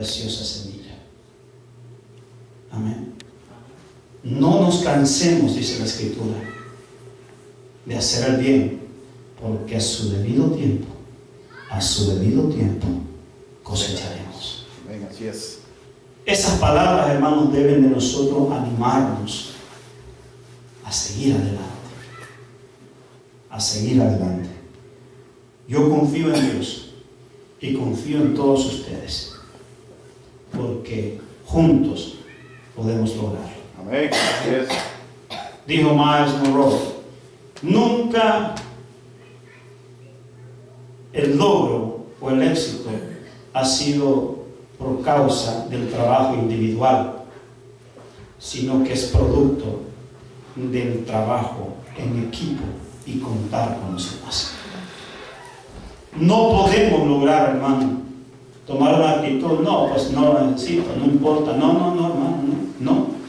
preciosa semilla. Amén. No nos cansemos, dice la Escritura, de hacer el bien, porque a su debido tiempo cosecharemos. Amén, así es. Esas palabras, hermanos, deben de nosotros animarnos a seguir adelante. A seguir adelante. Yo confío en Dios y confío en todos ustedes, porque juntos podemos lograrlo. Amén, así es. Dijo Miles Monroe, nunca el logro o el éxito ha sido por causa del trabajo individual, sino que es producto del trabajo en equipo y contar con los demás. No podemos lograr, hermano, tomar una actitud, no, pues no lo necesito, no importa, no, hermano, no.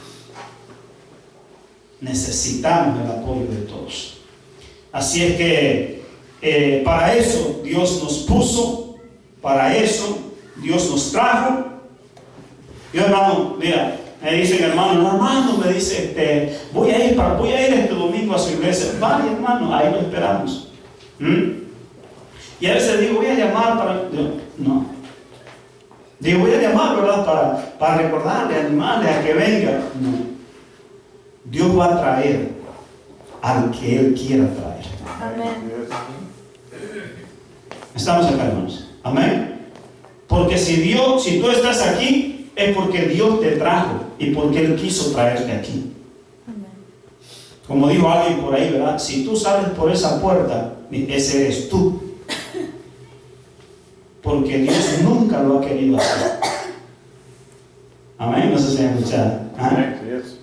Necesitamos el apoyo de todos. Así es que para eso Dios nos puso, para eso Dios nos trajo. Yo, hermano, mira, me dicen, hermano, me dice, voy a ir este domingo a su iglesia. Vale, hermano, ahí lo esperamos. Y a veces digo, voy a llamar para... No. Digo, voy a llamar, ¿verdad? Para recordarle, animarle a que venga. No. Dios va a traer al que Él quiera traer. Amén. Estamos acá, hermanos. Amén. Porque si tú estás aquí, es porque Dios te trajo y porque Él quiso traerte aquí. Amén. Como dijo alguien por ahí, ¿verdad? Si tú sales por esa puerta, ese eres tú. Porque Dios nunca lo ha querido hacer. Amén. No sé si me escuchan. Amén, así es.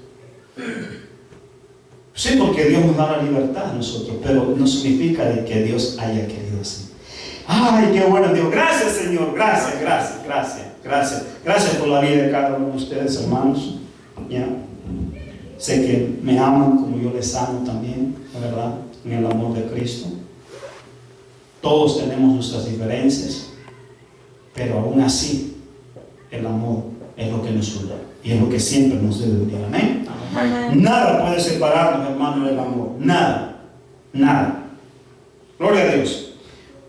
Sí, porque Dios nos da la libertad a nosotros, pero no significa de que Dios haya querido así. Ay, qué bueno Dios. Gracias, Señor. Gracias por la vida de cada uno de ustedes, hermanos. ¿Ya? Sé que me aman como yo les amo también, la verdad, en el amor de Cristo. Todos tenemos nuestras diferencias, pero aún así, el amor es lo que nos une y es lo que siempre nos debe unir. Amén. Amén. Nada puede separarnos, hermanos, del amor. Nada. Gloria a Dios.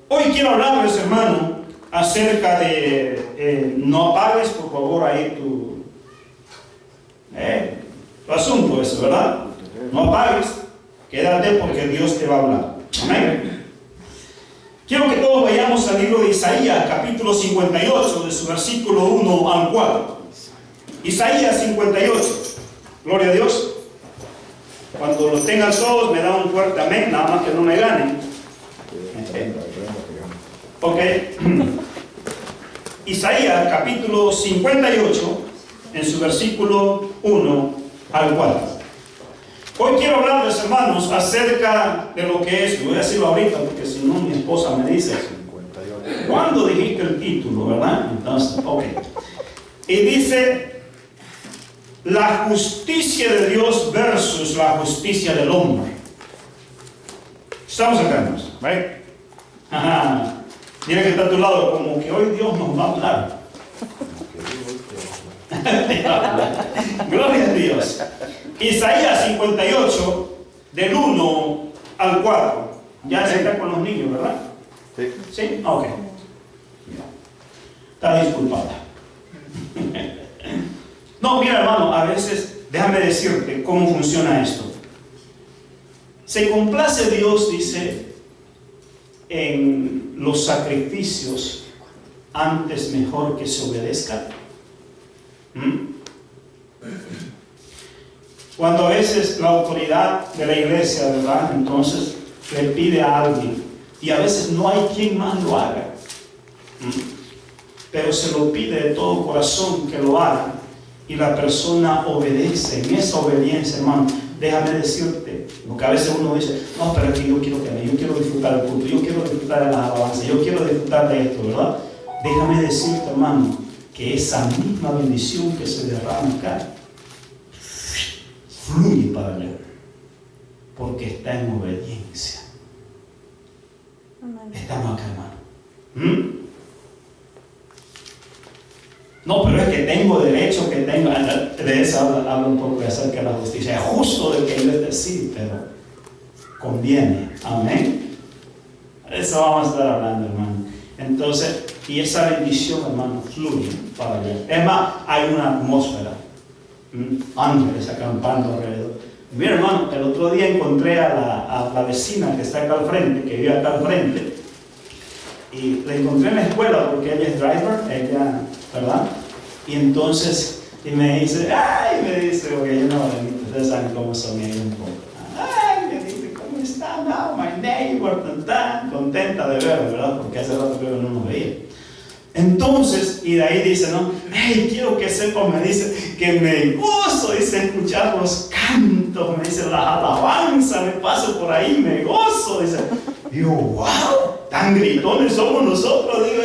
Hoy quiero hablarles, hermano, acerca de... no apagues, por favor, ahí tu asunto ese, ¿verdad? No apagues. Quédate porque Dios te va a hablar. Amén. Quiero que todos vayamos al libro de Isaías, capítulo 58, de su versículo 1 al 4. Isaías 58. Gloria a Dios. Cuando lo tengan todos, me da un fuerte amén, nada más que no me ganen. Ok. Isaías capítulo 58, en su versículo 1 al 4. Hoy quiero hablarles, hermanos, acerca de lo que es, voy a decirlo ahorita porque si no mi esposa me dice, ¿cuándo dijiste el título, verdad? Entonces, ok. Y dice, la justicia de Dios versus la justicia del hombre. Estamos acá, hermanos. ¿Right? Ajá. Mira que está a tu lado, como que hoy Dios nos va a hablar. Gloria a Dios. Isaías 58, del 1 al 4. Ya se está con los niños, ¿verdad? Sí. ¿Sí? Ok. Está disculpada. No, mira, hermano, a veces, déjame decirte cómo funciona esto. Se complace Dios, dice, en los sacrificios antes mejor que se obedezca. Cuando a veces la autoridad de la iglesia, ¿verdad? Entonces le pide a alguien y a veces no hay quien más lo haga, pero se lo pide de todo corazón que lo haga y la persona obedece. En esa obediencia, hermano, déjame decirte, porque a veces uno dice, no, pero es que yo quiero disfrutar del culto, yo quiero disfrutar de las alabanzas, yo quiero disfrutar de esto, ¿verdad? Déjame decirte, hermano, que esa misma bendición que se derrama acá fluye para él, porque está en obediencia. Amén. Estamos acá, hermano. No, pero es que tengo derecho, que tengo. De eso habla un poco acerca de la justicia. Es justo de que es decir, pero conviene. Amén. Eso vamos a estar hablando, hermano. Entonces, y esa bendición, hermano, fluye para allá. Es más, hay una atmósfera. Ángeles acampando alrededor. Mira, hermano, el otro día encontré a la vecina que está acá al frente, que vive acá al frente, y la encontré en la escuela porque ella es driver, ella, ¿verdad? Y entonces, y me dice, porque yo no, ustedes saben cómo son ellos un poco. Ay, me dice, ¿cómo está? No, my neighbor, tan contenta de verme, ¿verdad? Porque hace rato que no nos veía. Entonces, y de ahí dice, ¿no? Hey, quiero que sepan, me dice, que me gozo, dice, escuchar los cantos, me dice, las alabanzas, me paso por ahí, me gozo, dice. Y yo, wow, tan gritones somos nosotros, digo.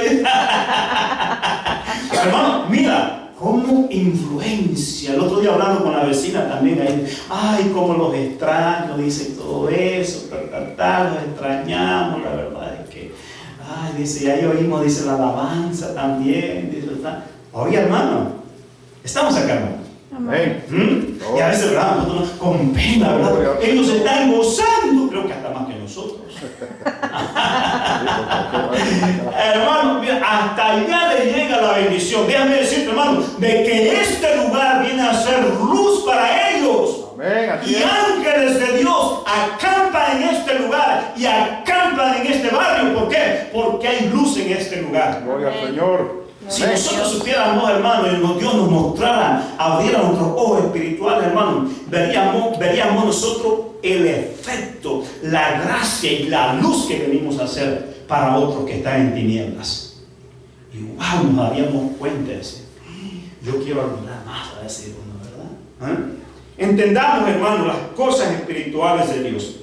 Hermano, mira, cómo influencia. El otro día hablando con la vecina también, ahí, ay, cómo los extraño, dice, todo eso, los extrañamos, la verdad es que, ay, dice, y ahí oímos, dice, la alabanza también, dice, oye, hermano, estamos acá, hermano. Amén. Y a veces, ¿verdad? Nosotros con pena, ¿verdad? Ellos están gozando, creo que hasta más que nosotros. Hermano, mira, hasta allá le llega la bendición. Déjame decirte, hermano, de que este lugar viene a ser luz para ellos. Amén. Y ángeles de Dios acampan en este lugar y acampan en este barrio. ¿Por qué? Porque hay luz en este lugar. Gloria al Señor. Si nosotros supiéramos, hermano, y Dios nos mostrara, abriera nuestros ojos espirituales, hermano, veríamos nosotros el efecto, la gracia y la luz que venimos a hacer para otros que están en tinieblas. Y wow, nos daríamos cuenta de eso. Yo quiero ayudar más a decir uno, ¿verdad? Entendamos, hermano, las cosas espirituales de Dios.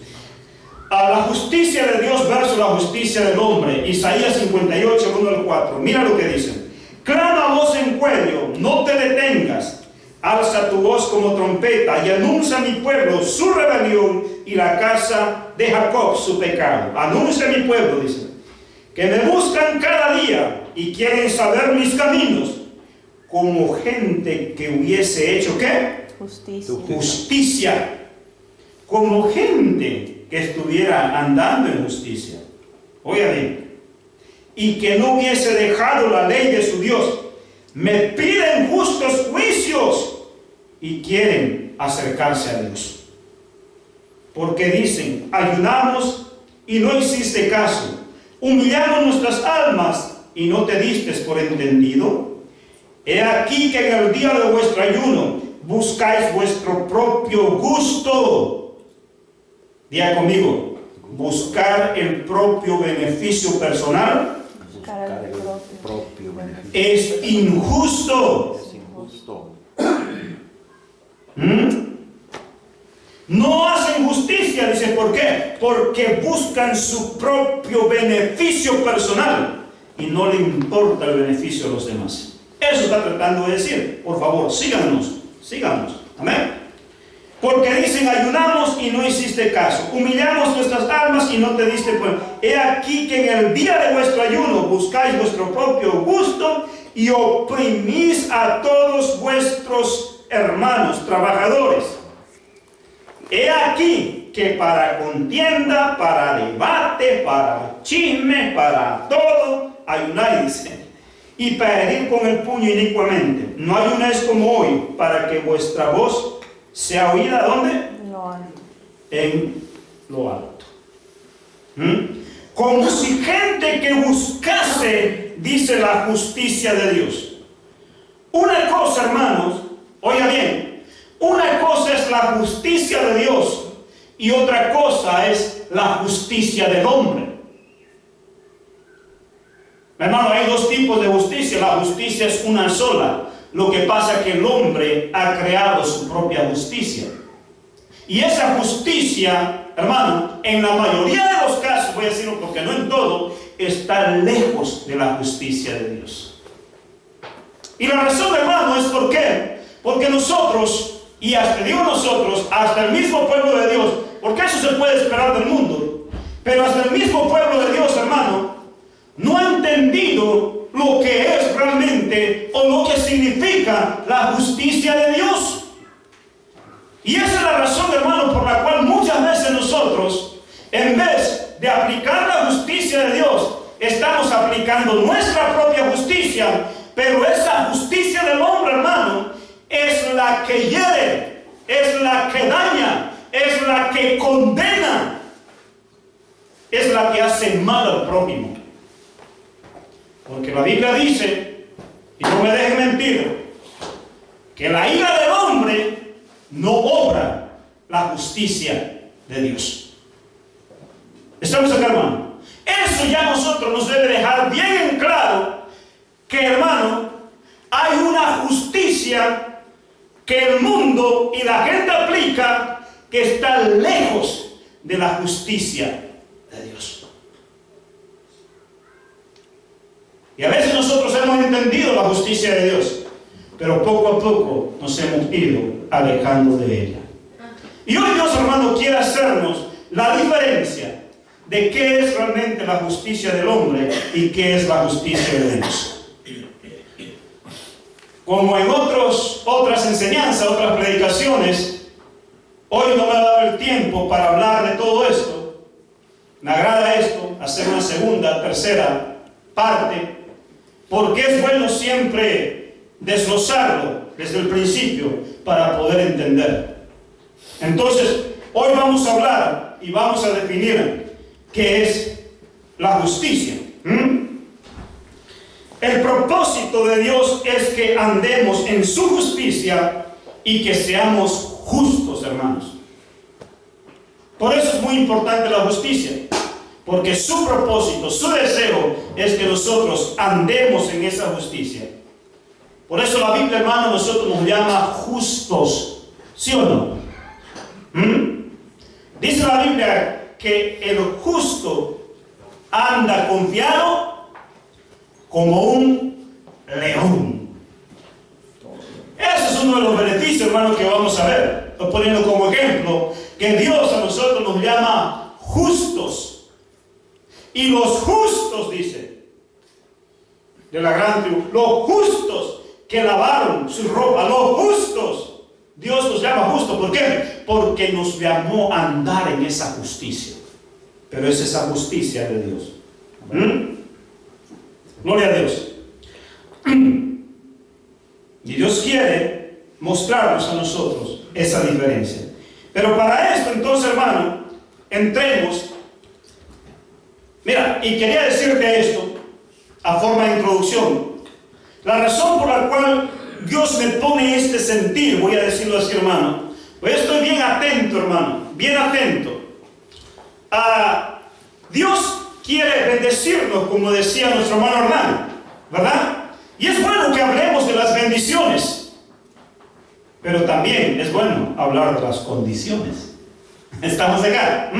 A la justicia de Dios versus la justicia del hombre. Isaías 58, 1 al 4. Mira lo que dice. Clama voz en cuello, no te detengas. Alza tu voz como trompeta y anuncia a mi pueblo su rebelión y la casa de Jacob su pecado. Anuncia a mi pueblo, dice, que me buscan cada día y quieren saber mis caminos, como gente que hubiese hecho ¿qué? Justicia. Como gente que estuviera andando en justicia. Oiga bien. Y que no hubiese dejado la ley de su Dios. Me piden justos juicios y quieren acercarse a Dios. Porque dicen, ayunamos y no hiciste caso. Humillamos nuestras almas y no te diste por entendido. He aquí que en el día de vuestro ayuno buscáis vuestro propio gusto. Diga conmigo, buscar el propio beneficio personal. Buscar el propio beneficio. Es injusto. Es injusto. No hacen justicia, dice, ¿por qué? Porque buscan su propio beneficio personal y no le importa el beneficio de los demás. Eso está tratando de decir. Por favor, síganos. Amén. Porque dicen, ayunamos y no hiciste caso. Humillamos nuestras almas y no te diste cuenta. He aquí que en el día de vuestro ayuno buscáis vuestro propio gusto y oprimís a todos vuestros hermanos trabajadores. He aquí que para contienda, para debate, para chisme, para todo, ayunáis, dice, y para herir con el puño inicuamente. No ayunáis como hoy, para que vuestra voz sea oída, ¿dónde? En lo alto. Como si gente que buscase, dice, la justicia de Dios. Una cosa, hermanos, oiga bien, una cosa es la justicia de Dios y otra cosa es la justicia del hombre. Hermano, hay dos tipos de justicia. La justicia es una sola. Lo que pasa es que el hombre ha creado su propia justicia. Y esa justicia, hermano, en la mayoría de los casos, voy a decirlo porque no en todo, está lejos de la justicia de Dios. Y la razón, hermano, es ¿por qué? Porque nosotros, y hasta digo nosotros, hasta el mismo pueblo de Dios, porque eso se puede esperar del mundo, pero hasta el mismo pueblo de Dios, hermano, no ha entendido lo que es realmente o lo que significa la justicia de Dios. Y esa es la razón, hermano, por la cual muchas veces nosotros, en vez de aplicar la justicia de Dios, estamos aplicando nuestra propia justicia. Pero esa justicia del hombre, hermano, es la que hiere, es la que daña, es la que condena, es la que hace mal al prójimo. Porque la Biblia dice, y no me dejen mentir, que la ira del hombre no obra la justicia de Dios. ¿Estamos acá, hermano? Eso ya a nosotros nos debe dejar bien en claro que, hermano, hay una justicia que el mundo y la gente aplica que está lejos de la justicia de Dios. Y a veces nosotros hemos entendido la justicia de Dios, pero poco a poco nos hemos ido alejando de ella. Y hoy Dios, hermano, quiere hacernos la diferencia de qué es realmente la justicia del hombre y qué es la justicia de Dios. Como en otras enseñanzas, otras predicaciones, hoy no me ha dado el tiempo para hablar de todo esto. Me agrada esto, hacer una segunda, tercera parte, porque es bueno siempre desglosarlo desde el principio para poder entender. Entonces, hoy vamos a hablar y vamos a definir qué es la justicia. El propósito de Dios es que andemos en su justicia y que seamos justos, hermanos. Por eso es muy importante la justicia, porque su propósito, su deseo es que nosotros andemos en esa justicia. Por eso la Biblia, hermano, a nosotros nos llama justos, ¿sí o no? Dice la Biblia que el justo anda confiado como un león. Ese es uno de los beneficios, hermano, que vamos a ver. Estoy poniendo como ejemplo que Dios a nosotros nos llama justos. Y los justos, dice, de la gran tribu, los justos que lavaron su ropa, los justos, Dios nos llama justos. ¿Por qué? Porque nos llamó a andar en esa justicia. Pero es esa justicia de Dios. Gloria a Dios. Y Dios quiere mostrarnos a nosotros esa diferencia. Pero para esto, entonces, hermano, entremos. Mira, y quería decirte esto a forma de introducción. La razón por la cual Dios me pone este sentir, voy a decirlo así, hermano, pues estoy bien atento, hermano, bien atento. Dios quiere bendecirnos, como decía nuestro hermano Hernán, ¿verdad? Y es bueno que hablemos de las bendiciones, pero también es bueno hablar de las condiciones. ¿Estamos acá?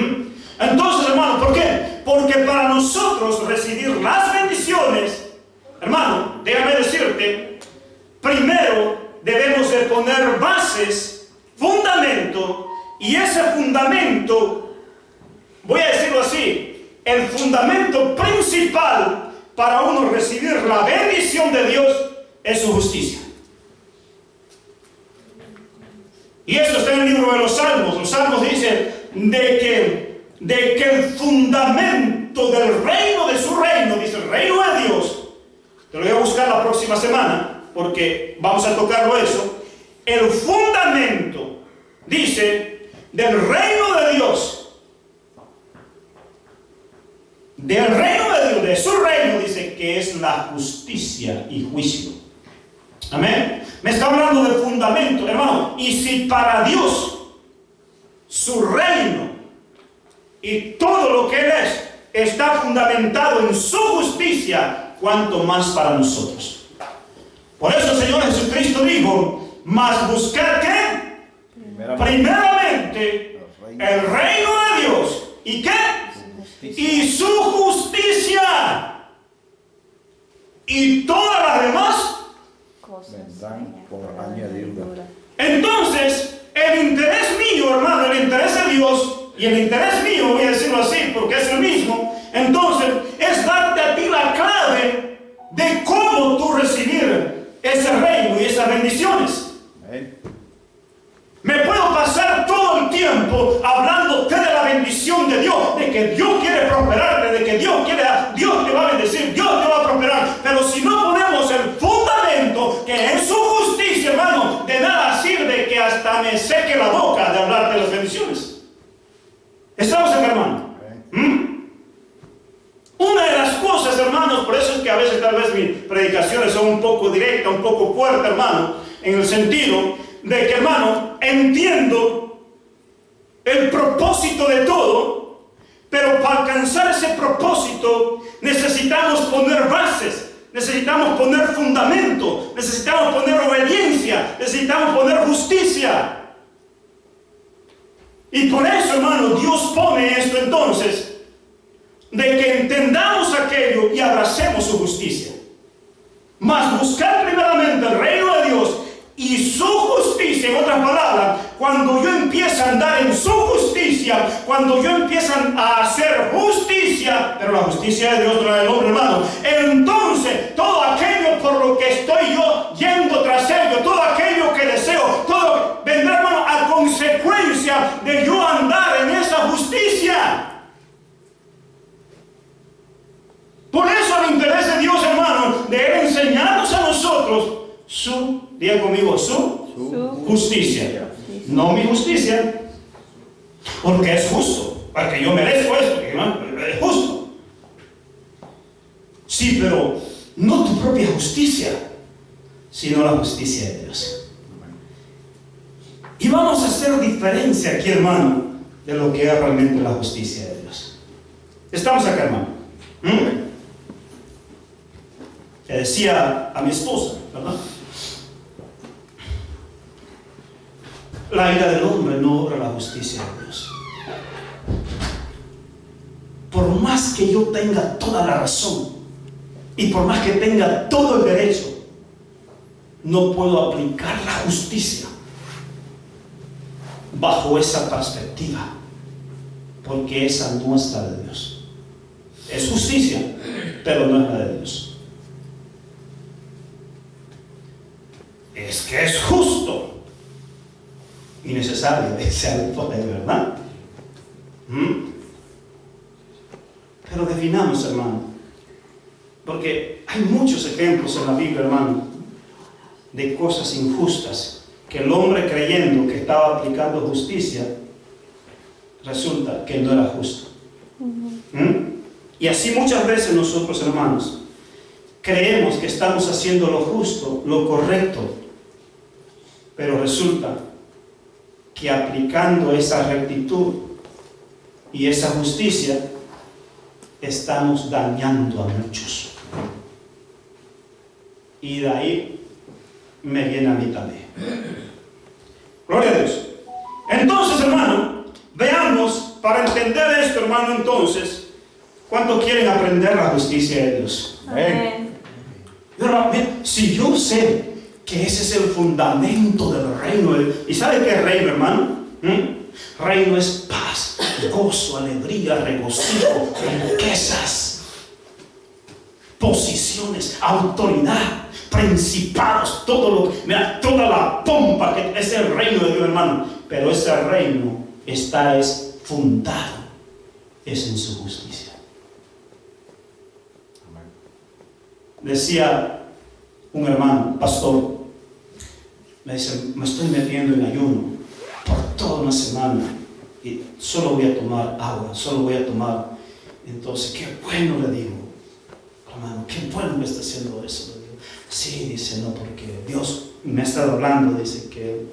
Entonces, hermano, ¿por qué? Porque para nosotros recibir las bendiciones, hermano, déjame decirte, primero debemos de poner bases, fundamento, y ese fundamento, voy a decirlo así, el fundamento principal para uno recibir la bendición de Dios es su justicia. Y eso está en el libro de los Salmos. Los Salmos dicen de que el fundamento del reino, de su reino, dice el reino de Dios, te lo voy a buscar la próxima semana porque vamos a tocarlo eso. El fundamento, dice, del reino de Dios, del reino de Dios, de su reino, dice que es la justicia y juicio. Amén. Me está hablando de fundamento, hermano. Y si para Dios su reino y todo lo que Él es está fundamentado en su justicia, cuanto más para nosotros. Por eso el Señor Jesucristo dijo: mas buscar ¿qué? Primeramente el reino de Dios. ¿Y qué? Y su justicia. Y todas las demás vendrán por añadidura. Entonces, el interés mío, hermano, el interés de Dios y el interés mío, voy a decirlo así porque es el mismo, entonces es darte a ti la clave de cómo tú recibir ese reino y esas bendiciones. Amén. Me puedo pasar todo el tiempo hablándote de la bendición de Dios, de que Dios quiere prosperarte, de que Dios te va a bendecir, Dios te va a prosperar. Pero si no ponemos el fundamento, que es su justicia, hermano, de nada sirve que hasta me seque la boca de hablar de las bendiciones. ¿Estamos acá, hermano? Una de las cosas, hermanos, por eso es que a veces tal vez mis predicaciones son un poco directas, un poco fuertes, hermano, en el sentido de que, hermano, entiendo el propósito de todo, pero para alcanzar ese propósito necesitamos poner bases, necesitamos poner fundamento, necesitamos poner obediencia, necesitamos poner justicia. Y por eso, hermano, Dios pone esto entonces, de que entendamos aquello y abracemos su justicia. Mas buscar primeramente el reino de Dios y su justicia, en otras palabras, cuando yo empiezo a andar en su justicia, cuando yo empiezo a hacer justicia, pero la justicia de Dios no es del hombre, hermano, entonces todo aquello por lo que estoy yo yendo tras ello, todo aquello que deseo, todo vendrá, hermano, a consecuencia de yo andar en esa justicia. Por eso el interés de Dios, hermano, de Él enseñarnos a nosotros diga conmigo, su justicia. No mi justicia, porque es justo, porque yo merezco esto, es justo. Sí, pero no tu propia justicia, sino la justicia de Dios. Y vamos a hacer diferencia aquí, hermano, de lo que es realmente la justicia de Dios. ¿Estamos acá, hermano? Le decía a mi esposa, ¿verdad? La ira del hombre no obra la justicia de Dios. Por más que yo tenga toda la razón y por más que tenga todo el derecho, no puedo aplicar la justicia bajo esa perspectiva, porque esa no es la de Dios. Es justicia, pero no es la de Dios. Es que es justo y necesario, dice el poder, ¿verdad? Pero definamos, hermano, porque hay muchos ejemplos en la Biblia, hermano, de cosas injustas que el hombre, creyendo que estaba aplicando justicia, resulta que no era justo. Y así muchas veces nosotros, hermanos, creemos que estamos haciendo lo justo, lo correcto, pero resulta que aplicando esa rectitud y esa justicia estamos dañando a muchos. Y de ahí me viene a mí también. Gloria a Dios. Entonces, hermano, veamos, para entender esto, hermano, entonces, ¿cuántos quieren aprender la justicia de Dios? Amén. Pero, si yo sé que ese es el fundamento del reino, ¿y sabe qué es reino, hermano? Reino es paz, gozo, alegría, regocijo, riquezas, posiciones, autoridad, principados, toda la pompa que es el reino de Dios, hermano. Pero ese reino es fundado en su justicia. Decía un hermano, pastor, me dice, me estoy metiendo en ayuno por toda una semana y solo voy a tomar agua, solo voy a tomar. Entonces, qué bueno, le digo, hermano, qué bueno que está haciendo eso. Le digo, sí, dice, no, porque Dios me ha estado hablando, dice que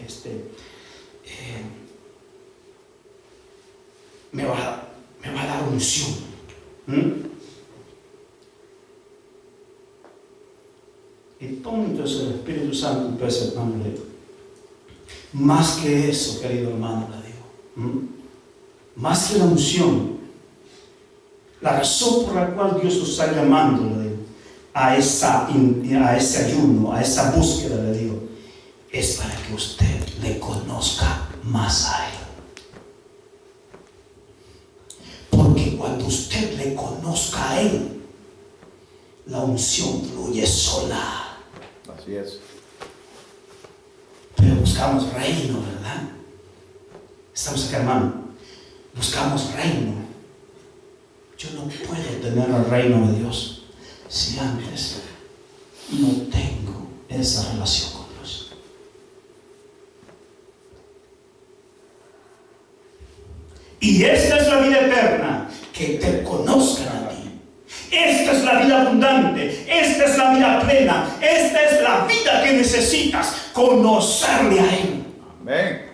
me va a dar unción. Y entonces el Espíritu Santo empieza, hermano, le digo, más que eso, querido hermano, le digo, más que la unción, la razón por la cual Dios nos está llamando, le digo, a ese ayuno, a esa búsqueda, le digo, es para que usted le conozca más a Él. Porque cuando usted le conozca a Él, la unción fluye sola. Así es. Pero buscamos reino, ¿verdad? Estamos acá, hermano. Buscamos reino. Yo no puedo tener el reino de Dios si antes no tengo esa relación con Dios. Y esta es la vida eterna, que te conozcan a ti. Esta es la vida abundante, esta es la vida plena, esta es la vida que necesitas, conocerle a Él. Amén.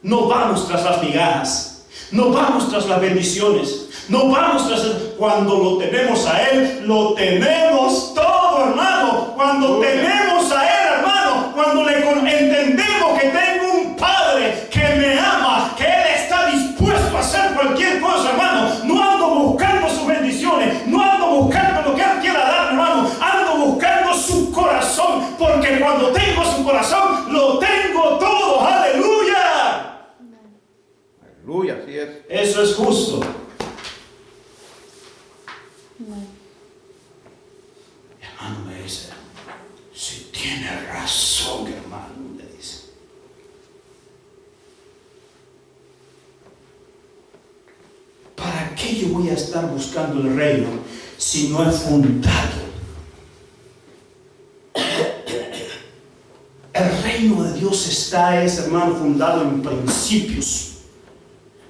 No vamos tras las migajas, no vamos tras las bendiciones, no vamos tras cuando lo tenemos a Él, lo tenemos todo, hermano. Cuando tenemos a Él, hermano, cuando entendemos que tengo un Padre que me ama, que Él está dispuesto a hacer cualquier cosa, hermano. No ando buscando sus bendiciones, no ando buscando lo que Él quiera dar, hermano. Ando buscando su corazón, porque cuando tengo su corazón, lo tengo todo. ¡Aleluya! Aleluya, así es. Eso es justo. Hermano me dice, si tiene razón, hermano, me dice. ¿Para qué yo voy a estar buscando el reino si no es fundado? El reino de Dios está, hermano, fundado en principios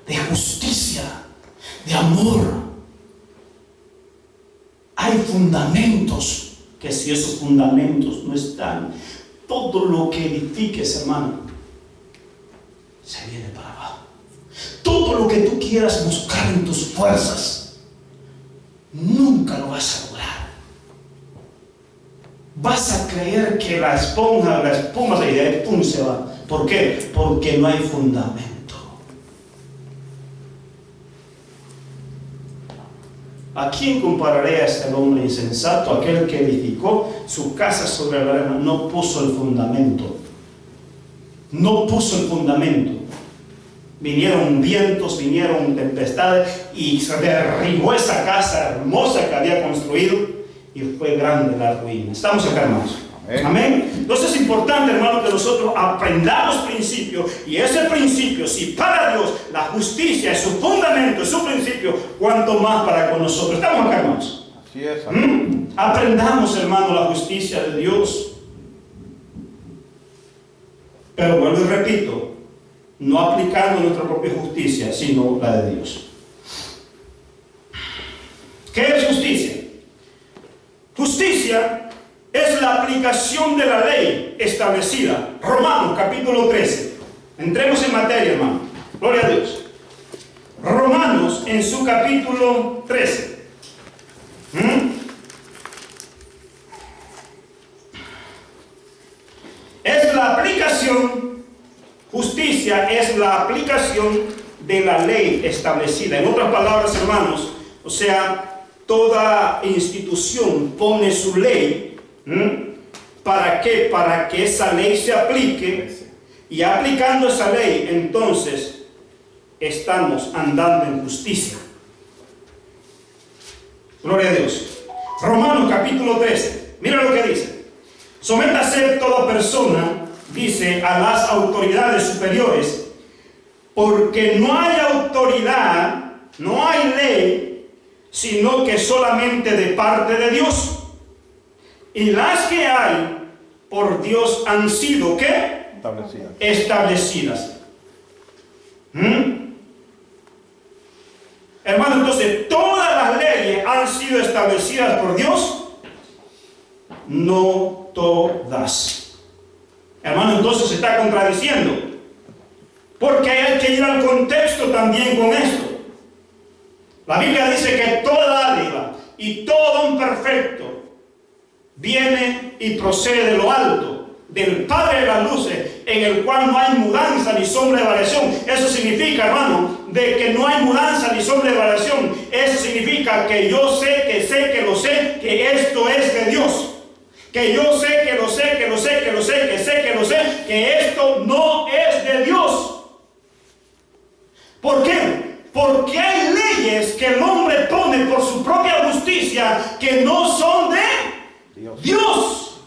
de justicia, de amor. Hay fundamentos que si esos fundamentos no están, todo lo que edifiques, hermano, se viene para abajo. Todo lo que tú quieras buscar en tus fuerzas, nunca lo vas a lograr. Vas a creer que la espuma se va. ¿Por qué? Porque no hay fundamento. ¿A quién compararé a este hombre insensato? Aquel que edificó su casa sobre la arena, no puso el fundamento. No puso el fundamento. Vinieron vientos, vinieron tempestades y se derribó esa casa hermosa que había construido y fue grande la ruina. ¿Estamos acá, hermanos? Amén. Amén. Entonces es importante, hermano, que nosotros aprendamos principios, y ese principio, si para Dios la justicia es su fundamento, es su principio, cuanto más para con nosotros. ¿Estamos acá, hermanos? Así es. Aprendamos, hermano, la justicia de Dios. Pero vuelvo y repito, no aplicando nuestra propia justicia, sino la de Dios. ¿Qué es justicia? Justicia es la aplicación de la ley establecida. Romanos capítulo 13. Entremos en materia, hermano. Gloria a Dios. Romanos en su capítulo 13. Es la aplicación, justicia es la aplicación de la ley establecida. En otras palabras, hermanos, o sea, toda institución pone su ley. ¿Para qué? Para que esa ley se aplique, y aplicando esa ley, entonces estamos andando en justicia. Gloria a Dios. Romanos capítulo 13. Mira lo que dice. Sométase toda persona, dice, a las autoridades superiores, porque no hay autoridad, no hay ley, sino que solamente de parte de Dios. Y las que hay por Dios han sido, ¿qué? Establecidas. Hermano, entonces, ¿todas las leyes han sido establecidas por Dios? No todas. Hermano, entonces se está contradiciendo. Porque hay que ir al contexto también con esto. La Biblia dice que toda dádiva y todo don perfecto viene y procede de lo alto, del Padre de las luces, en el cual no hay mudanza ni sombra de variación. Eso significa, hermano, de que no hay mudanza ni sombra de variación. Eso significa que yo sé, que lo sé, que esto es de Dios. Que yo sé, que lo sé, que lo sé, que lo sé, que sé, que lo sé, que esto no es de Dios. ¿Por qué? Porque hay leyes que el hombre pone por su propia justicia que no son de Dios.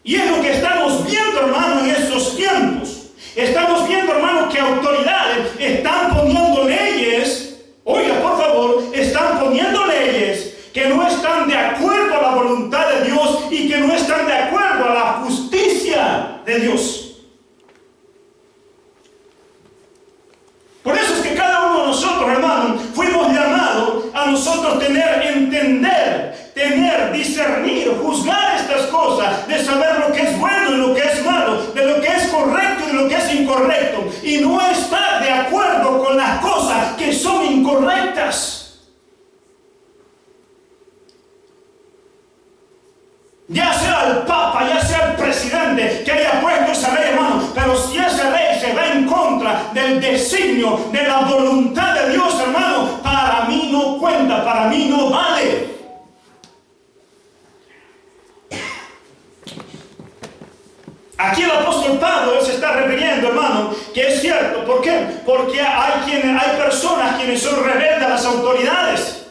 Y es lo que estamos viendo, hermano, en estos tiempos. Estamos viendo, hermano, que autoridades están poniendo leyes. Oiga, por favor, están poniendo leyes que no están de acuerdo a la voluntad de Dios y que no están de acuerdo a la justicia de Dios. Por eso es que cada uno de nosotros, hermanos, fuimos llamados a nosotros entender, discernir, juzgar estas cosas, de saber lo que es bueno y lo que es malo, de lo que es correcto y lo que es incorrecto, y no estar de acuerdo con las cosas que son incorrectas. Ya sea el Papa, ya sea el presidente que haya puesto esa ley, hermano, pero si esa ley se va en contra del designio, de la voluntad de Dios, hermano, para mí no cuenta, para mí no vale. Aquí el apóstol Pablo se está refiriendo, hermano, que es cierto. ¿Por qué? Porque hay personas quienes son rebeldes a las autoridades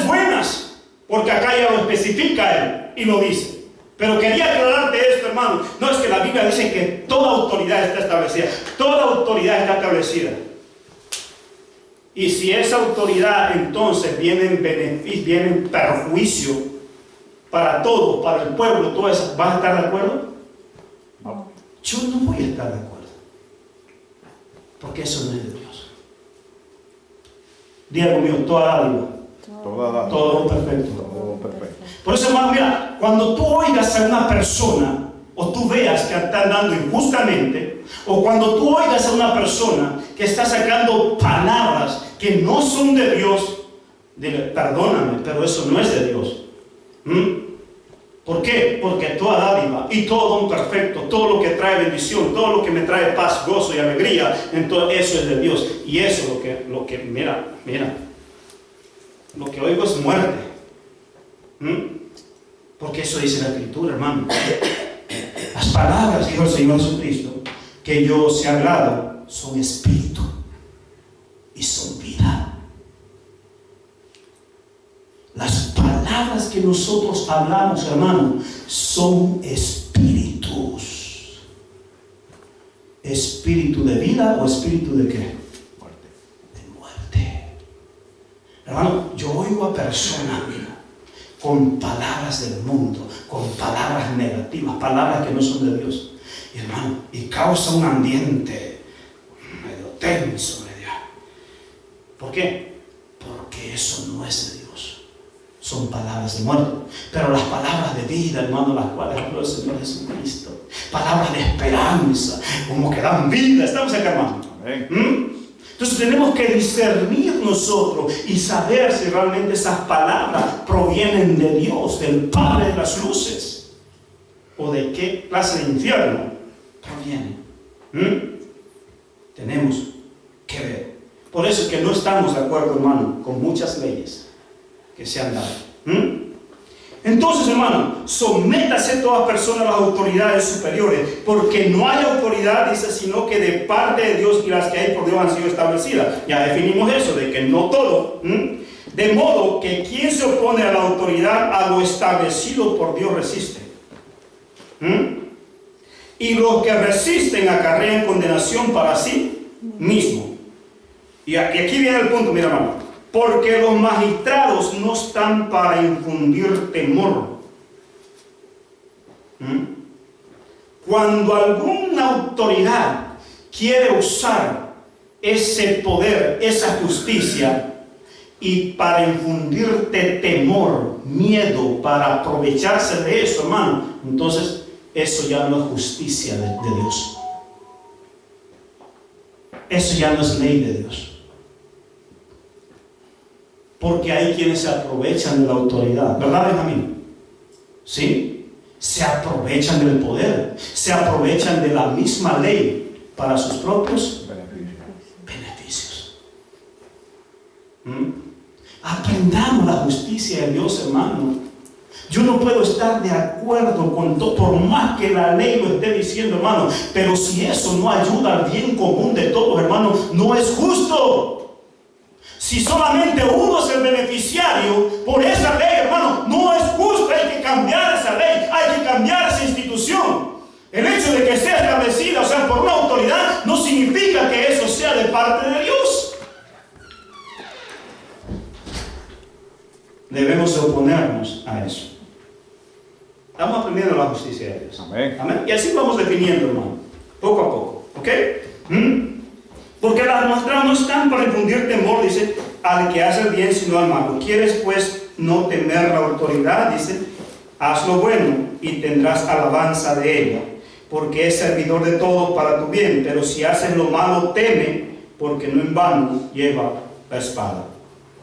buenas. Porque acá ya lo especifica él y lo dice. Pero quería aclararte esto, hermano. No es que la Biblia dice que toda autoridad está establecida. Toda autoridad está establecida. Y si esa autoridad entonces viene en beneficio, viene en perjuicio para todos, para el pueblo, todo eso, ¿vas a estar de acuerdo? No. Yo no voy a estar de acuerdo. Porque eso no es de Dios. Dios mío, toda dádiva. Todo perfecto. Todo perfecto. Por eso, hermano, mira, cuando tú oigas a una persona o tú veas que está andando injustamente, o cuando tú oigas a una persona que está sacando palabras que no son de Dios, dile, perdóname, pero eso no es de Dios. ¿Por qué? Porque toda dádiva y todo don perfecto, todo lo que trae bendición, todo lo que me trae paz, gozo y alegría, entonces eso es de Dios. Y eso es lo que mira, lo que oigo es muerte. Porque eso dice la Escritura, hermano. Las palabras, dijo el Señor Jesucristo, que yo os he hablado, son espíritu y son vida. Las palabras que nosotros hablamos, hermano, son espíritus. ¿Espíritu de vida o espíritu de qué? Hermano, yo oigo a personas con palabras del mundo, con palabras negativas, palabras que no son de Dios, y hermano, y causa un ambiente medio tenso, ¿por qué? Porque eso no es de Dios, son palabras de muerte. Pero las palabras de vida, hermano, las cuales habló el Señor Jesucristo, palabras de esperanza, como que dan vida, estamos acá, hermano. Entonces tenemos que discernir nosotros y saber si realmente esas palabras provienen de Dios, del Padre de las luces, o de qué clase de infierno provienen. Tenemos que ver. Por eso es que no estamos de acuerdo, hermano, con muchas leyes que se han dado. Entonces, hermano, sométase toda persona a las autoridades superiores, porque no hay autoridad, dice, sino que de parte de Dios, y las que hay por Dios han sido establecidas. Ya definimos eso, de que no todo. De modo que quien se opone a la autoridad, a lo establecido por Dios resiste. Y los que resisten acarrean condenación para sí mismo. Y aquí viene el punto, mira, hermano. Porque los magistrados no están para infundir temor. Cuando alguna autoridad quiere usar ese poder, esa justicia, y para infundirte temor, miedo, para aprovecharse de eso, hermano, entonces eso ya no es justicia de Dios. Eso ya no es ley de Dios. Porque hay quienes se aprovechan de la autoridad, ¿verdad, Benjamín? ¿Sí? Se aprovechan del poder, se aprovechan de la misma ley para sus propios beneficios. Aprendamos la justicia de Dios, hermano. Yo no puedo estar de acuerdo con todo, por más que la ley lo esté diciendo, hermano, pero si eso no ayuda al bien común de todos, hermano, no es justo. Si solamente uno es el beneficiario por esa ley, hermano, no es justo. Hay que cambiar esa ley, hay que cambiar esa institución. El hecho de que sea establecida, o sea, por una autoridad, no significa que eso sea de parte de Dios. Debemos oponernos a eso. Estamos aprendiendo la justicia de Dios. Amén. Amén. Y así vamos definiendo, hermano, poco a poco. ¿Ok? Porque las nuestras no están para infundir temor, dice, al que hace el bien, sino al malo. ¿Quieres, pues, no temer la autoridad? Dice, haz lo bueno y tendrás alabanza de ella, porque es servidor de todo para tu bien. Pero si haces lo malo, teme, porque no en vano lleva la espada.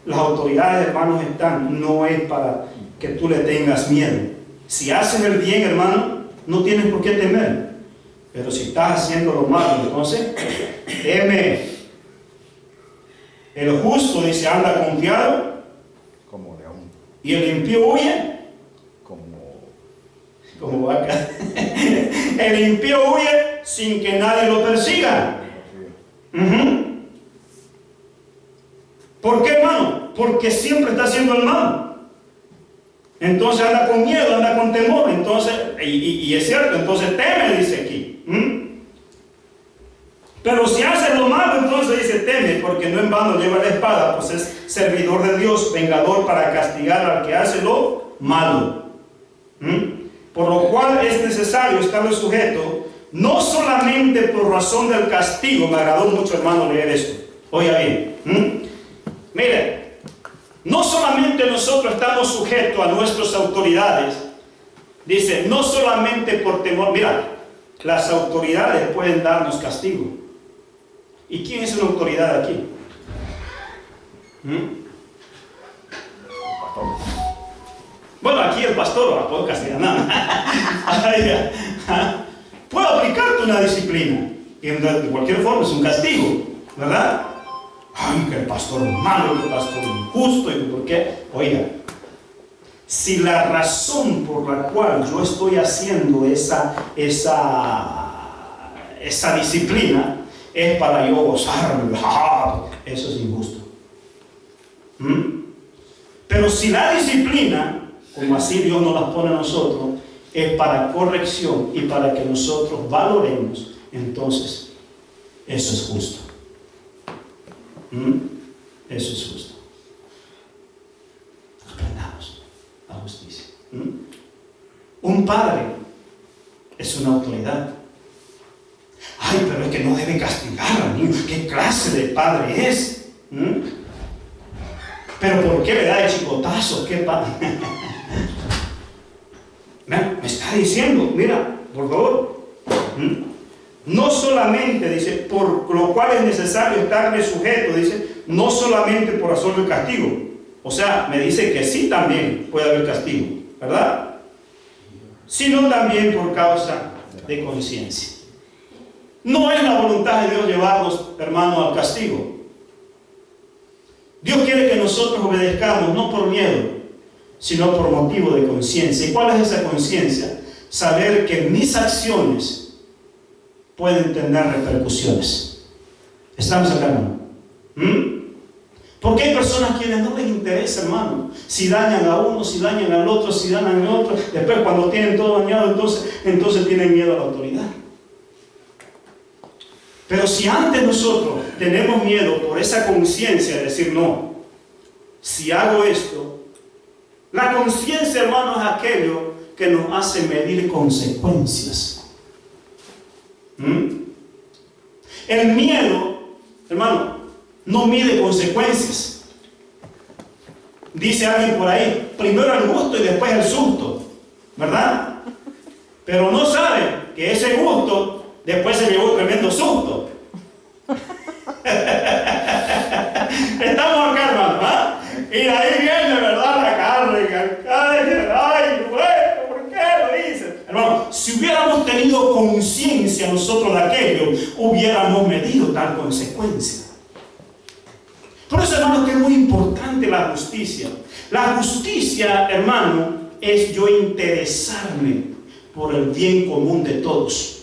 Las autoridades, hermanos, están, no es para que tú le tengas miedo. Si haces el bien, hermano, no tienes por qué temer. Pero si estás haciendo lo malo, entonces teme. El justo, dice, anda confiado Como león. y el impío huye Como vaca. El impío huye sin que nadie lo persiga. ¿Por qué, hermano? Porque siempre está haciendo el mal. Entonces anda con miedo, anda con temor. Entonces, y es cierto, entonces teme, dice aquí. Pero si hace lo malo, entonces dice teme, porque no en vano lleva la espada, pues es servidor de Dios, vengador para castigar al que hace lo malo. Por lo cual es necesario estarle sujeto, no solamente por razón del castigo. Me agradó mucho, hermano, leer esto. Oiga bien. Mire, no solamente nosotros estamos sujetos a nuestras autoridades. Dice, no solamente por temor. Mira, las autoridades pueden darnos castigo. ¿Y quién es una autoridad aquí? Bueno, aquí el pastor no puedo castigar nada. Puedo aplicarte una disciplina. Y de cualquier forma es un castigo, ¿verdad? Ay, que el pastor malo, que el pastor injusto, y por qué. Oiga, si la razón por la cual yo estoy haciendo esa disciplina es para yo gozarme, eso es injusto. Pero si la disciplina, como así Dios nos la pone a nosotros, es para corrección y para que nosotros valoremos, entonces eso es justo. Eso es justo. Aprendamos la justicia. Un padre es una autoridad. Ay, pero es que no debe castigar al niño. ¿Qué clase de padre es? Pero ¿por qué le da el chicotazo? ¿Qué padre? Me está diciendo, mira, por favor. No solamente, dice, por lo cual es necesario estarle sujeto, dice, no solamente por razón del castigo. O sea, me dice que sí también puede haber castigo, ¿verdad? Sino también por causa de conciencia. No es la voluntad de Dios llevarnos, hermanos, al castigo. Dios quiere que nosotros obedezcamos, no por miedo, sino por motivo de conciencia. ¿Y cuál es esa conciencia? Saber que mis acciones pueden tener repercusiones. ¿Estamos acá, hermano? Porque hay personas quienes no les interesa, hermano, si dañan a uno, si dañan al otro, si dañan al otro. Después, cuando tienen todo dañado, entonces tienen miedo a la autoridad. Pero si antes nosotros tenemos miedo por esa conciencia de decir no, si hago esto, la conciencia, hermano, es aquello que nos hace medir consecuencias. El miedo, hermano, no mide consecuencias. Dice alguien por ahí, primero el gusto y después el susto, ¿verdad? Pero no sabe que ese gusto después se llevó tremendo susto. Estamos acá, hermano, ¿ah? Y ahí viene, ¿verdad? La carga. Ay, bueno, ¿por qué lo hice? Hermano, si hubiéramos tenido conciencia nosotros de aquello, hubiéramos medido tal consecuencia. Por eso, hermano, que es muy importante la justicia. La justicia, hermano, es yo interesarme por el bien común de todos.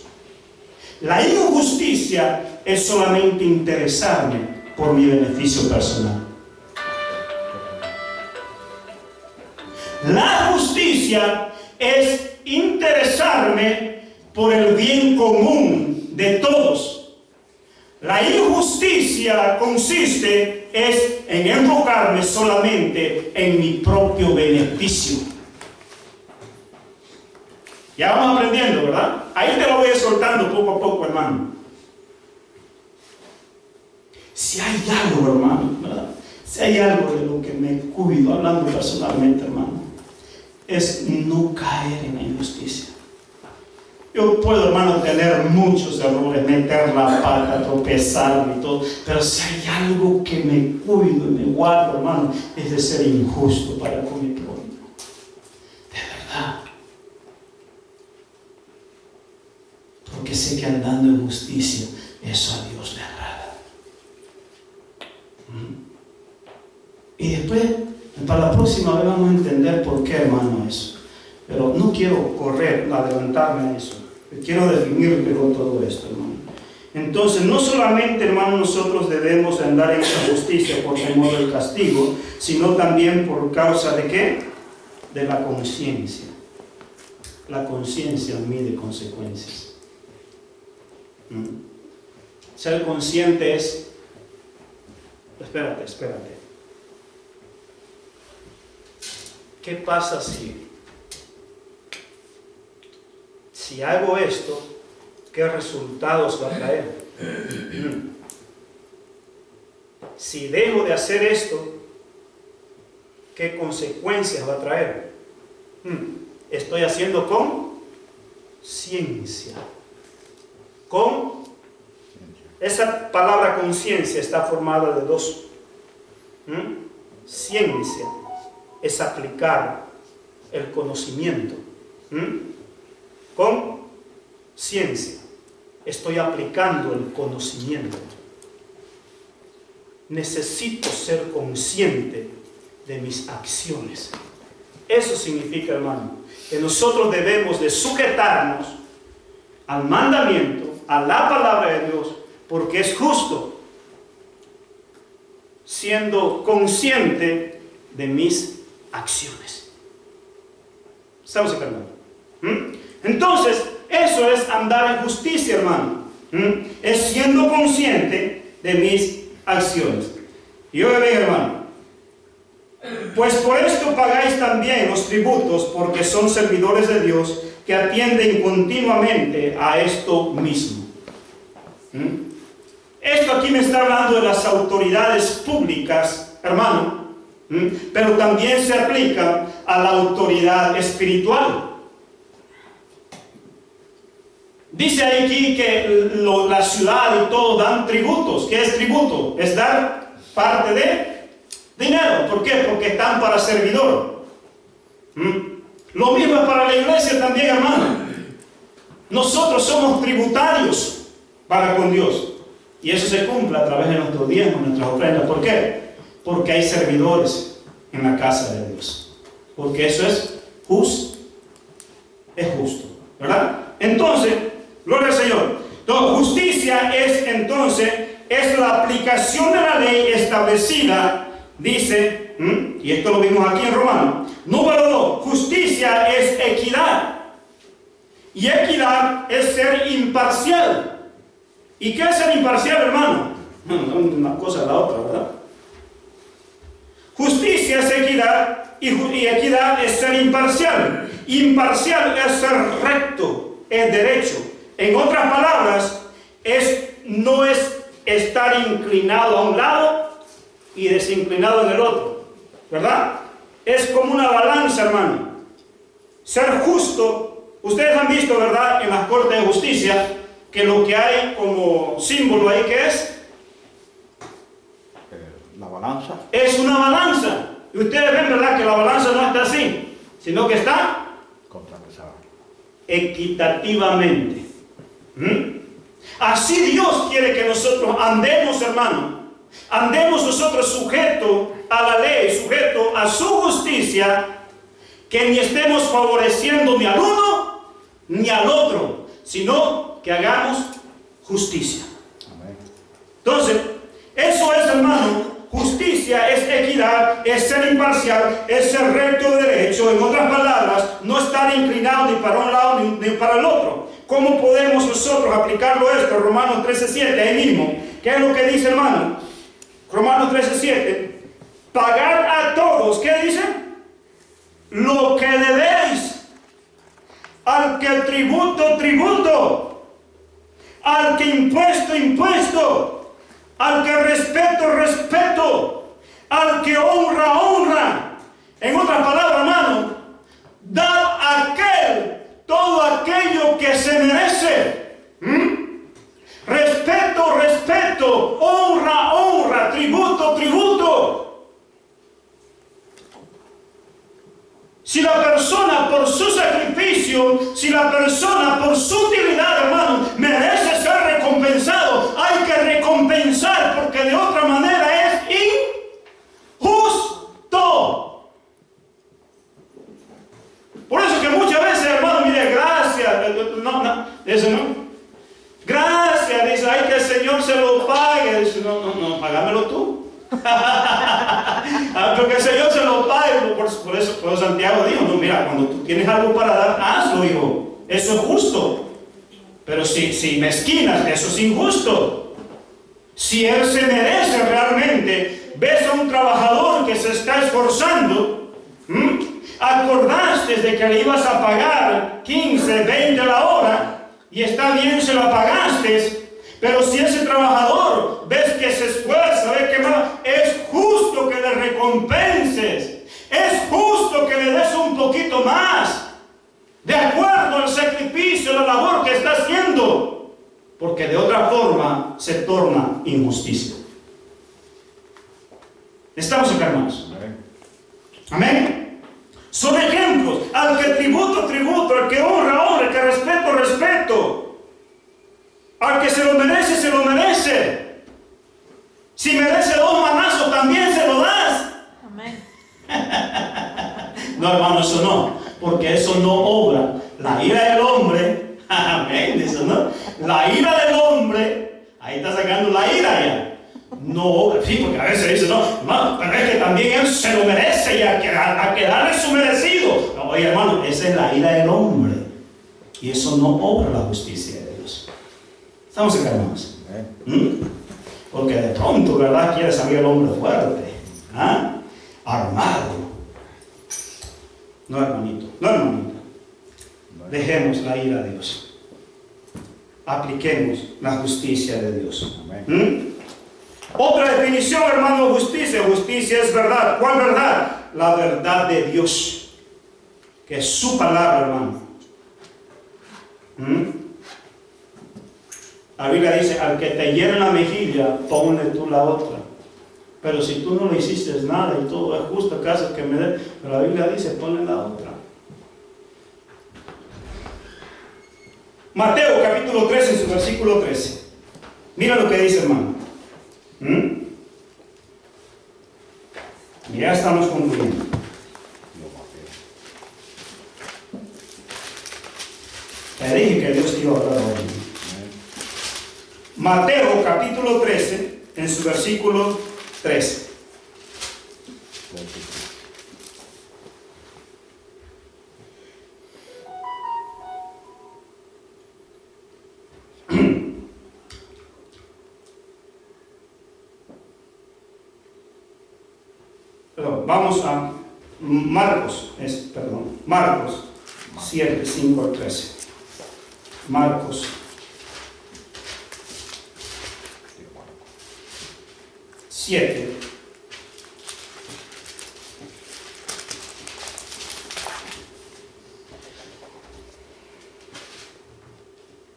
La injusticia es solamente interesarme por mi beneficio personal. La justicia es interesarme por el bien común de todos. La injusticia consiste en enfocarme solamente en mi propio beneficio. Ya vamos aprendiendo, ¿verdad? Ahí te lo voy soltando poco a poco, hermano. Si hay algo, hermano, ¿verdad? Si hay algo de lo que me cuido, hablando personalmente, hermano, es no caer en la injusticia. Yo puedo, hermano, tener muchos errores, meter la pata, tropezarme y todo, pero si hay algo que me cuido y me guardo, hermano, es de ser injusto para con mi prójimo. De verdad. Porque sé que andando en justicia, eso a Dios le agrada. Y después, para la próxima vez vamos a entender por qué, hermano, eso. Pero no quiero correr, adelantarme a eso. Quiero definirme con todo esto, hermano. Entonces, no solamente, hermano, nosotros debemos andar en esa justicia por temor del castigo, sino también por causa de ¿qué? De la conciencia. La conciencia mide consecuencias. Ser consciente es... Espérate. ¿Qué pasa si hago esto? ¿Qué resultados va a traer? Si dejo de hacer esto, ¿qué consecuencias va a traer? Estoy haciendo con ciencia. Esa palabra conciencia está formada de dos. Ciencia es aplicar el conocimiento. Con ciencia estoy aplicando el conocimiento. Necesito ser consciente de mis acciones. Eso significa, hermano, que nosotros debemos de sujetarnos al mandamiento, a la palabra de Dios, porque es justo, siendo consciente de mis acciones. ¿Estamos acá, hermano? Entonces, eso es andar en justicia, hermano. Es siendo consciente de mis acciones. Y oigan, hermano, pues por esto pagáis también los tributos, porque son servidores de Dios que atienden continuamente a esto mismo. Esto aquí me está hablando de las autoridades públicas, hermano, pero también se aplica a la autoridad espiritual. Dice aquí que la ciudad y todo dan tributos. ¿Qué es tributo? Es dar parte de dinero. ¿Por qué? Porque están para servidor. Lo mismo es para la iglesia también, hermano. Nosotros somos tributarios para con Dios. Y eso se cumple a través de nuestros diezmos, nuestras ofrendas. ¿Por qué? Porque hay servidores en la casa de Dios. Porque eso es justo. Es justo, ¿verdad? Entonces, gloria al Señor. Entonces, justicia es la aplicación de la ley establecida, dice, y esto lo vimos aquí en Romanos. Número 2, justicia es equidad. Y equidad es ser imparcial. ¿Y qué es ser imparcial, hermano? No, una cosa es la otra, ¿verdad? Justicia es equidad y equidad es ser imparcial. Imparcial es ser recto, es derecho. En otras palabras, no es estar inclinado a un lado y desinclinado en el otro, ¿verdad? Es como una balanza, hermano. Ser justo, ustedes han visto, ¿verdad?, en las cortes de justicia, que lo que hay como símbolo ahí, ¿qué es? La balanza. Es una balanza. Y ustedes ven, ¿verdad?, que la balanza no está así, sino que está Contrapesada. equitativamente. Así Dios quiere que nosotros andemos, hermano. Andemos nosotros sujetos a la ley, sujetos a su justicia, que ni estemos favoreciendo ni al uno ni al otro, sino que hagamos justicia. Amén. Entonces, eso es, hermano, justicia. justicia es equidad, es ser imparcial, es ser recto de derecho. En otras palabras, no estar inclinado ni para un lado ni para el otro. ¿Cómo podemos nosotros aplicarlo esto? Romanos 13:7, ahí mismo. ¿Qué es lo que dice, hermano? Romanos 13:7. Pagad a todos, ¿qué dice? Lo que debéis. Al que tributo, tributo. Al que impuesto, impuesto. Al que respeto, respeto. Al que honra, honra. En otras palabras, hermano, dad a aquel todo aquello que se merece. Respeto, respeto. Honra, honra. Tributo, tributo. Si la persona por su sacrificio, si la persona por su utilidad, hermano, merece ser recompensado, hay que recompensar, porque de otra manera es injusto. Por eso que muchas veces, hermano, mire, gracias, eso no. Gracias, dice, ay, que el Señor se lo pague. Dice, no, págamelo tú. Porque el Señor se lo pague. Por eso Santiago dijo, no, mira, cuando tú tienes algo para dar, hazlo, hijo. Eso es justo. Pero si mezquinas, eso es injusto. Si él se merece realmente, ves a un trabajador que se está esforzando, acordaste de que le ibas a pagar 15, 20 la hora, y está bien, se la pagaste. Pero si ese trabajador ves que se esfuerza, ves que más, es justo que le recompenses, es justo que le des un poquito más, de acuerdo al sacrificio, la labor que está haciendo, porque de otra forma se torna injusticia. ¿Estamos acá, hermanos? Amén. Son ejemplos. Al que tributo, tributo, al que honra, honra, al que respeto, respeto. Al que se lo merece, se lo merece. Si merece 2 manazos, también se lo das. Amén. No, hermano, eso no. Porque eso no obra. La ira del hombre, amén, eso no. La ira del hombre, ahí está sacando la ira ya. No obra. Sí, porque a veces dice, no, pero es que también él se lo merece y a que darle su merecido. No, oye, hermano, esa es la ira del hombre. Y eso no obra la justicia de Dios. ¿Estamos acá, hermanos? Porque de pronto, ¿verdad? Quiere salir el hombre fuerte, armado. No, hermanito, no, hermanita. Dejemos la ira de Dios. Apliquemos la justicia de Dios. Otra definición, hermano, de justicia. Justicia es verdad. ¿Cuál verdad? La verdad de Dios, que es su palabra, hermano. La Biblia dice, al que te hiere la mejilla, ponle tú la otra. Pero si tú no le hiciste nada y todo es justo, acaso que me dé. Pero la Biblia dice, ponle la otra. Mateo capítulo 13, en su versículo 13. Mira lo que dice, hermano. Ya estamos concluyendo. Te dije que Dios te iba a hablar hoy. Mateo capítulo 13, en su versículo 13. Vamos a Marcos 7, 5 al 13. Marcos 7.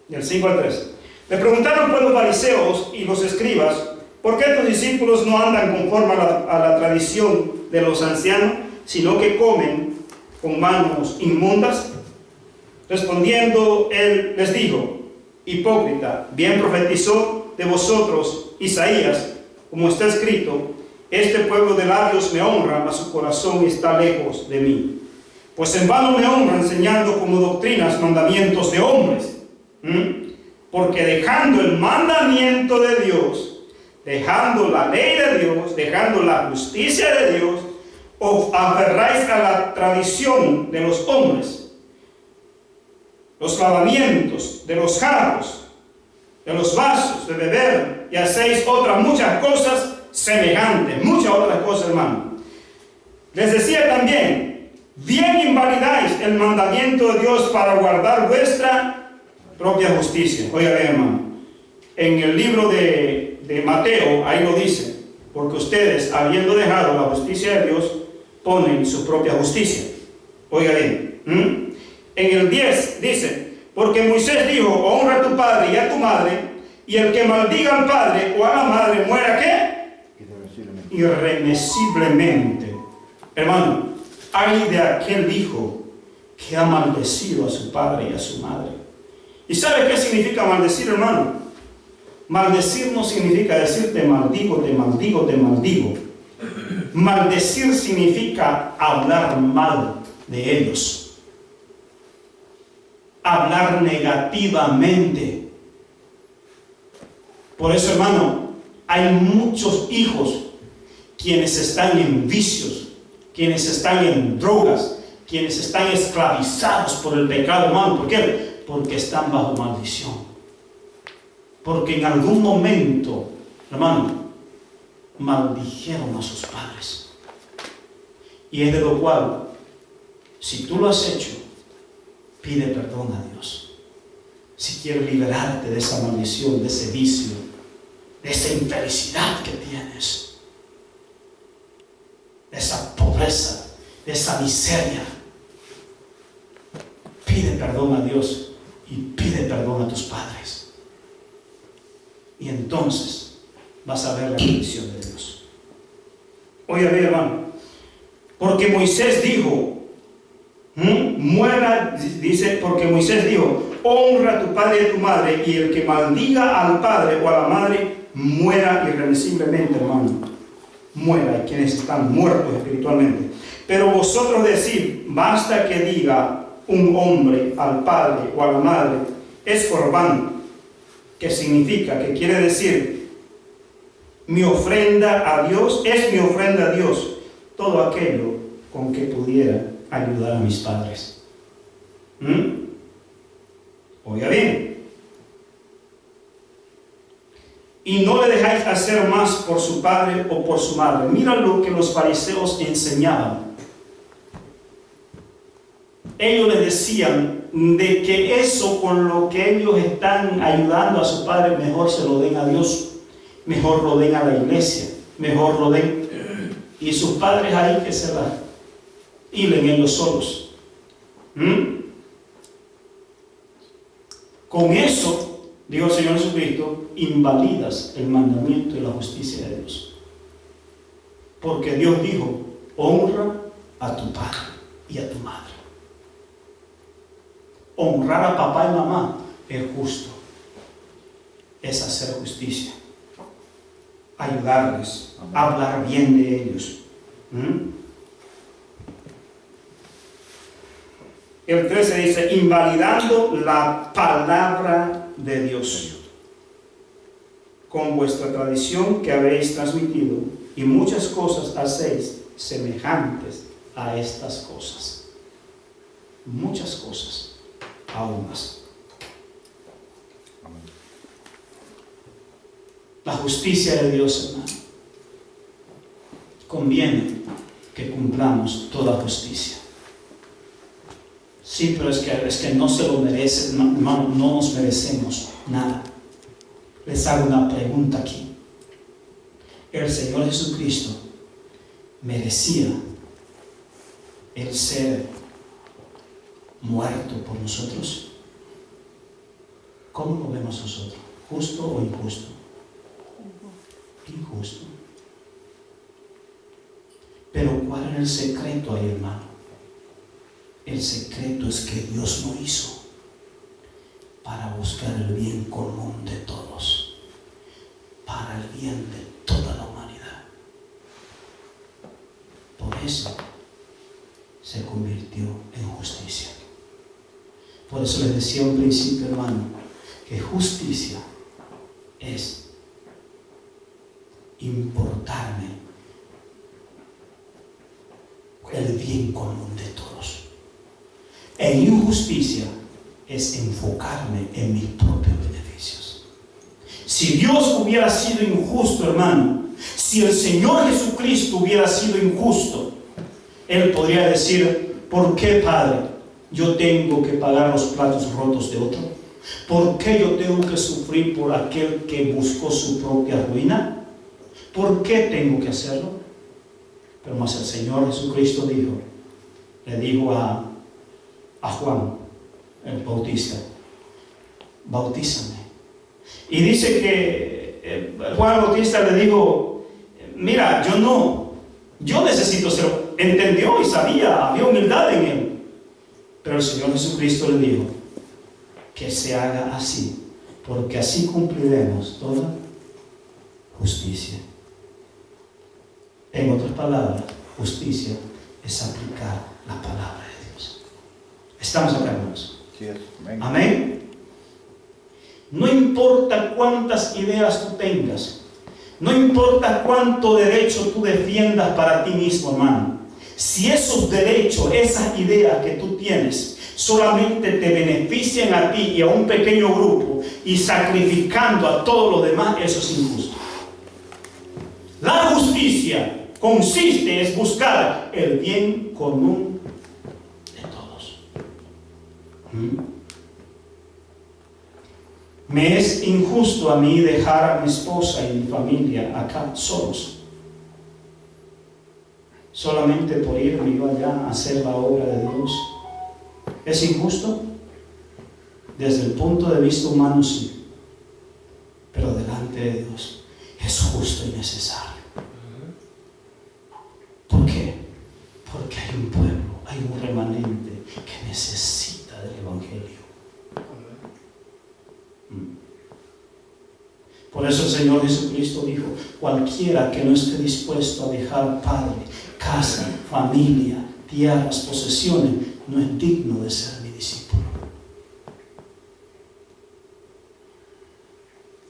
Del 5 al 13. Le preguntaron pues los fariseos y los escribas, ¿por qué tus discípulos no andan conforme a la tradición de los ancianos, sino que comen con manos inmundas? Respondiendo él les dijo, hipócrita, bien profetizó de vosotros Isaías, como está escrito, este pueblo de labios me honra, mas su corazón está lejos de mí. Pues en vano me honra enseñando como doctrinas mandamientos de hombres. Porque dejando el mandamiento de Dios, dejando la ley de Dios, dejando la justicia de Dios, os aferráis a la tradición de los hombres, los lavamientos de los jarros, de los vasos de beber, y hacéis otras muchas cosas semejantes, muchas otras cosas, hermano. Les decía también, bien invalidáis el mandamiento de Dios para guardar vuestra propia justicia. Oiga bien, hermano, en el libro de Mateo, ahí lo dice, porque ustedes, habiendo dejado la justicia de Dios, ponen su propia justicia. Oiga bien, en el 10 dice, porque Moisés dijo, honra a tu padre y a tu madre, y el que maldiga al padre o a la madre muera, ¿qué? Irremisiblemente. Hermano, hay de aquel hijo que ha maldecido a su padre y a su madre. ¿Y sabe qué significa maldecir, hermano? Maldecir no significa decir te maldigo, te maldigo, te maldigo. Maldecir significa hablar mal de ellos, hablar negativamente. Por eso, hermano, hay muchos hijos quienes están en vicios, quienes están en drogas, quienes están esclavizados por el pecado, hermano. ¿Por qué? Porque están bajo maldición. Porque en algún momento, hermano, maldijeron a sus padres. Y es de lo cual, si tú lo has hecho, pide perdón a Dios. Si quieres liberarte de esa maldición, de ese vicio, de esa infelicidad que tienes, de esa pobreza, de esa miseria, pide perdón a Dios y pide perdón a tus padres. Y entonces vas a ver la bendición de Dios. Oye, hermano, porque Moisés dijo, muera, dice, porque Moisés dijo, honra a tu padre y a tu madre, y el que maldiga al padre o a la madre, muera irremisiblemente, hermano. Muera, y quienes están muertos espiritualmente. Pero vosotros decís, basta que diga un hombre al padre o a la madre, es corbán, que significa, que quiere decir, mi ofrenda a Dios, es mi ofrenda a Dios, todo aquello con que pudiera ayudar a mis padres. Oiga bien. Y no le dejáis hacer más por su padre o por su madre. Mira lo que los fariseos enseñaban. Ellos les decían de que eso con lo que ellos están ayudando a su padre, mejor se lo den a Dios, mejor lo den a la iglesia, mejor lo den. Y sus padres ahí que se la hilen ellos solos. Con eso, dijo el Señor Jesucristo, invalidas el mandamiento y la justicia de Dios. Porque Dios dijo, honra a tu padre y a tu madre. Honrar a papá y mamá es justo, es hacer justicia, ayudarles, hablar bien de ellos. El 13 dice, invalidando la palabra de Dios con vuestra tradición que habéis transmitido, y muchas cosas hacéis semejantes a estas cosas. Muchas cosas. Aún más. La justicia de Dios, hermano, conviene que cumplamos toda justicia. Sí, pero es que no se lo merecen, hermano, no nos merecemos nada. Les hago una pregunta aquí. ¿El Señor Jesucristo merecía el ser muerto por nosotros? ¿Cómo lo vemos nosotros? ¿Justo o injusto? Injusto. Pero ¿cuál era el secreto ahí, hermano? El secreto es que Dios lo hizo para buscar el bien común de todos, para el bien de toda la humanidad. Por eso se convirtió en justicia. Por eso les decía al principio, hermano, que justicia es importarme el bien común de todos. E injusticia es enfocarme en mis propios beneficios. Si Dios hubiera sido injusto, hermano, si el Señor Jesucristo hubiera sido injusto, Él podría decir: ¿por qué, Padre, yo tengo que pagar los platos rotos de otro? ¿Por qué yo tengo que sufrir por aquel que buscó su propia ruina? ¿Por qué tengo que hacerlo? Pero más el Señor Jesucristo le dijo a Juan el Bautista: bautízame. Y dice que Juan el Bautista le dijo: mira, yo necesito ser. Entendió y sabía, había humildad en él. Pero el Señor Jesucristo le dijo: que se haga así, porque así cumpliremos toda justicia. En otras palabras, justicia es aplicar la palabra de Dios. ¿Estamos acá, hermanos? Sí, amén. Amén. No importa cuántas ideas tú tengas, no importa cuánto derecho tú defiendas para ti mismo, hermano. Si esos derechos, esas ideas que tú tienes, solamente te benefician a ti y a un pequeño grupo, y sacrificando a todos los demás, eso es injusto. La justicia consiste en buscar el bien común de todos. Me es injusto a mí dejar a mi esposa y mi familia acá solos, solamente por irme yo allá a hacer la obra de Dios. ¿Es injusto? Desde el punto de vista humano, sí, pero delante de Dios es justo y necesario. ¿Por qué? Porque hay un pueblo, hay un remanente que necesita del Evangelio. Por eso el Señor Jesucristo dijo: cualquiera que no esté dispuesto a dejar padre, casa, familia, tierras, posesiones, no es digno de ser mi discípulo.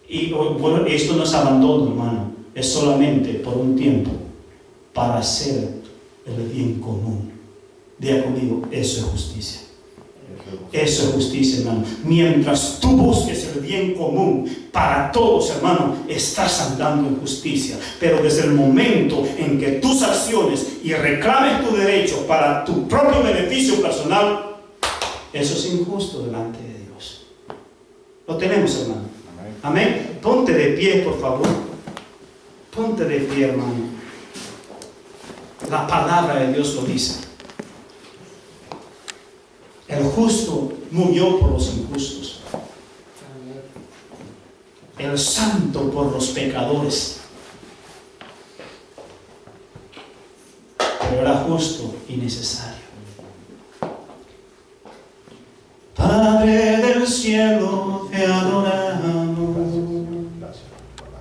Y bueno, esto no es abandono, hermano, es solamente por un tiempo, para hacer el bien común. Diga conmigo: eso es justicia. Eso es justicia, hermano. Mientras tú busques el bien común para todos, hermano, estás andando en justicia. Pero desde el momento en que tus acciones y reclames tu derecho para tu propio beneficio personal, eso es injusto delante de Dios. Lo tenemos, hermano. Amén. Ponte de pie, por favor. Ponte de pie, hermano. La palabra de Dios lo dice. El justo murió por los injustos. El santo por los pecadores. Pero era justo y necesario. Padre del cielo, te adoramos.